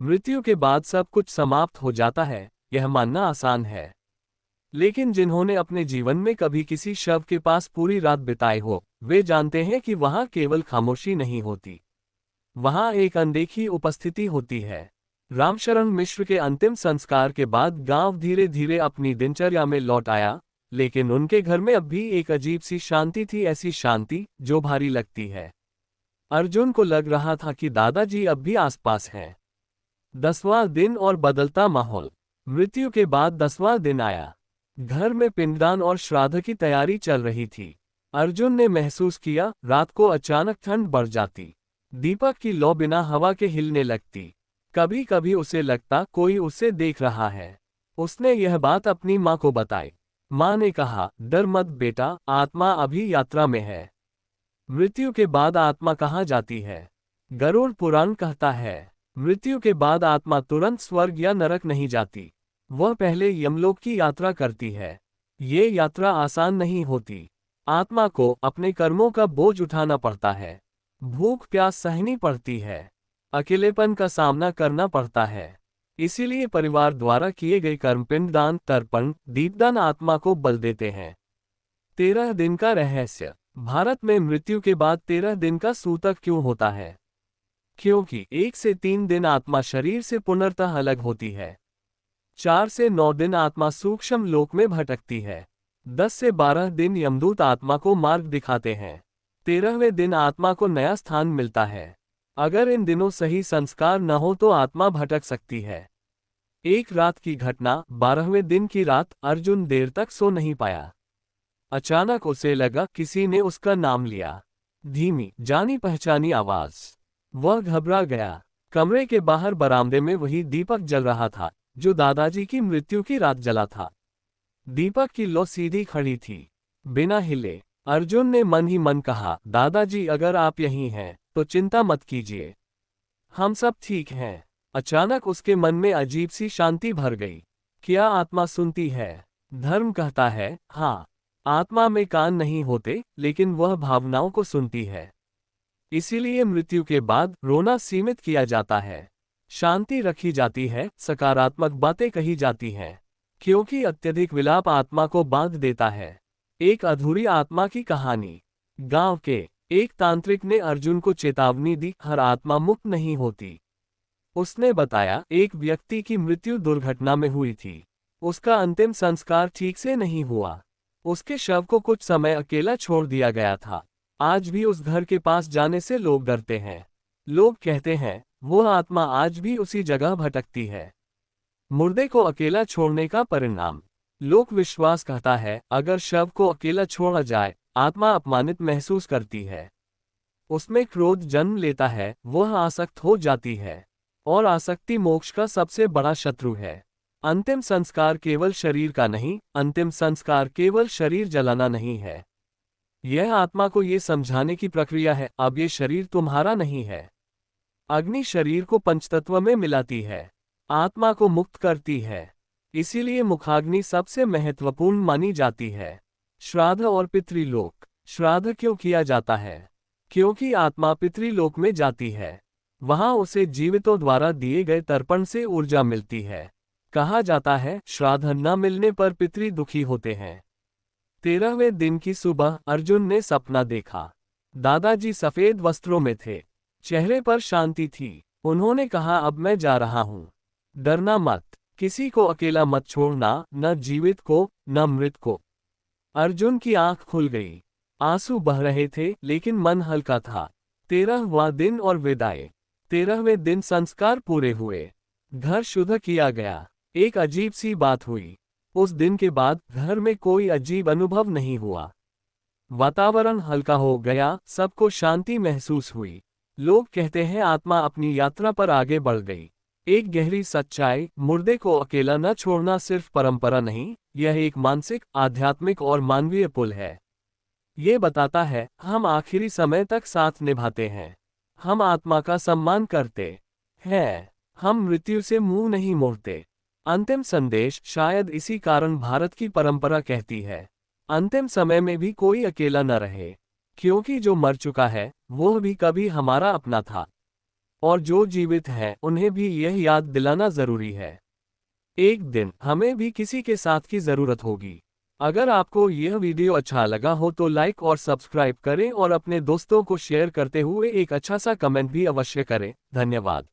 मृत्यु के बाद सब कुछ समाप्त हो जाता है, यह मानना आसान है। लेकिन जिन्होंने अपने जीवन में कभी किसी शव के पास पूरी रात बिताई हो, वे जानते हैं कि वहां केवल खामोशी नहीं होती, वहां एक अनदेखी उपस्थिति होती है। रामशरण मिश्र के अंतिम संस्कार के बाद गांव धीरे धीरे अपनी दिनचर्या में लौट आया, लेकिन उनके घर में अब भी एक अजीब सी शांति थी, ऐसी शांति जो भारी लगती है। अर्जुन को लग रहा था कि दादाजी अब भी आसपास हैं। 10वां दिन और बदलता माहौल। मृत्यु के बाद 10वां दिन आया। घर में पिंडदान और श्राद्ध की तैयारी चल रही थी। अर्जुन ने महसूस किया, रात को अचानक ठंड बढ़ जाती। दीपक की लौ बिना हवा के हिलने लगती। कभी कभी उसे लगता कोई उसे देख रहा है। उसने यह बात अपनी माँ को बताई। माँ ने कहा, डर मत बेटा, आत्मा अभी यात्रा में है। मृत्यु के बाद आत्मा कहाँ जाती है? गरुड़ पुराण कहता है, मृत्यु के बाद आत्मा तुरंत स्वर्ग या नरक नहीं जाती। वह पहले यमलोक की यात्रा करती है। ये यात्रा आसान नहीं होती। आत्मा को अपने कर्मों का बोझ उठाना पड़ता है। भूख प्यास सहनी पड़ती है। अकेलेपन का सामना करना पड़ता है। इसीलिए परिवार द्वारा किए गए कर्म, पिंडदान, तर्पण, दीपदान आत्मा को बल देते हैं। 13 दिन का रहस्य। भारत में मृत्यु के बाद 13 दिन का सूतक क्यों होता है? क्योंकि 1 से 3 दिन आत्मा शरीर से पुनर्तः अलग होती है। 4 से 9 दिन आत्मा सूक्ष्म लोक में भटकती है। 10 से 12 दिन यमदूत आत्मा को मार्ग दिखाते हैं। 13वें दिन आत्मा को नया स्थान मिलता है। अगर इन दिनों सही संस्कार न हो तो आत्मा भटक सकती है। एक रात की घटना। 12वें दिन की रात अर्जुन देर तक सो नहीं पाया। अचानक उसे लगा किसी ने उसका नाम लिया। धीमी जानी पहचानी आवाज। वह घबरा गया। कमरे के बाहर बरामदे में वही दीपक जल रहा था जो दादाजी की मृत्यु की रात जला था। दीपक की लौ सीधी खड़ी थी, बिना हिले। अर्जुन ने मन ही मन कहा, दादाजी अगर आप यहीं हैं तो चिंता मत कीजिए, हम सब ठीक हैं। अचानक उसके मन में अजीब सी शांति भर गई। क्या आत्मा सुनती है? धर्म कहता है, हाँ, आत्मा में कान नहीं होते, लेकिन वह भावनाओं को सुनती है। इसीलिए मृत्यु के बाद रोना सीमित किया जाता है, शांति रखी जाती है, सकारात्मक बातें कही जाती हैं, क्योंकि अत्यधिक विलाप आत्मा को बांध देता है। एक अधूरी आत्मा की कहानी। गांव के एक तांत्रिक ने अर्जुन को चेतावनी दी, हर आत्मा मुक्त नहीं होती। उसने बताया, एक व्यक्ति की मृत्यु दुर्घटना में हुई थी। उसका अंतिम संस्कार ठीक से नहीं हुआ। उसके शव को कुछ समय अकेला छोड़ दिया गया था। आज भी उस घर के पास जाने से लोग डरते हैं। लोग कहते हैं, वह आत्मा आज भी उसी जगह भटकती है। मुर्दे को अकेला छोड़ने का परिणाम। लोक विश्वास कहता है, अगर शव को अकेला छोड़ा जाए, आत्मा अपमानित महसूस करती है। उसमें क्रोध जन्म लेता है, वह आसक्त हो जाती है। और आसक्ति मोक्ष का सबसे बड़ा शत्रु है। अंतिम संस्कार केवल शरीर का नहीं, अंतिम संस्कार केवल शरीर जलाना नहीं है। यह आत्मा को ये समझाने की प्रक्रिया है, अब ये शरीर तुम्हारा नहीं है। अग्नि शरीर को पंचतत्व में मिलाती है, आत्मा को मुक्त करती है। इसीलिए मुखाग्नि सबसे महत्वपूर्ण मानी जाती है। श्राद्ध और पितृलोक। श्राद्ध क्यों किया जाता है? क्योंकि आत्मा पितृलोक में जाती है। वहां उसे जीवितों द्वारा दिए गए तर्पण से ऊर्जा मिलती है। कहा जाता है, श्राद्ध न मिलने पर पितृ दुखी होते हैं। 13वें दिन की सुबह अर्जुन ने सपना देखा। दादाजी सफेद वस्त्रों में थे, चेहरे पर शांति थी। उन्होंने कहा, अब मैं जा रहा हूं, डरना मत, किसी को अकेला मत छोड़ना, न जीवित को न मृत को। अर्जुन की आंख खुल गई। आंसू बह रहे थे, लेकिन मन हल्का था। 13वां दिन और विदाई। 13वें दिन संस्कार पूरे हुए। घर शुद्ध किया गया। एक अजीब सी बात हुई। उस दिन के बाद घर में कोई अजीब अनुभव नहीं हुआ। वातावरण हल्का हो गया, सबको शांति महसूस हुई। लोग कहते हैं, आत्मा अपनी यात्रा पर आगे बढ़ गई। एक गहरी सच्चाई, मुर्दे को अकेला न छोड़ना सिर्फ परंपरा नहीं, यह एक मानसिक, आध्यात्मिक और मानवीय पुल है। ये बताता है, हम आखिरी समय तक साथ निभाते हैं, हम आत्मा का सम्मान करते हैं, हम मृत्यु से मुंह नहीं मोड़ते। अंतिम संदेश। शायद इसी कारण भारत की परंपरा कहती है, अंतिम समय में भी कोई अकेला न रहे, क्योंकि जो मर चुका है वह भी कभी हमारा अपना था। और जो जीवित हैं उन्हें भी यह याद दिलाना जरूरी है। एक दिन हमें भी किसी के साथ की जरूरत होगी। अगर आपको यह वीडियो अच्छा लगा हो तो लाइक और सब्सक्राइब करें और अपने दोस्तों को शेयर करते हुए एक अच्छा सा कमेंट भी अवश्य करें। धन्यवाद।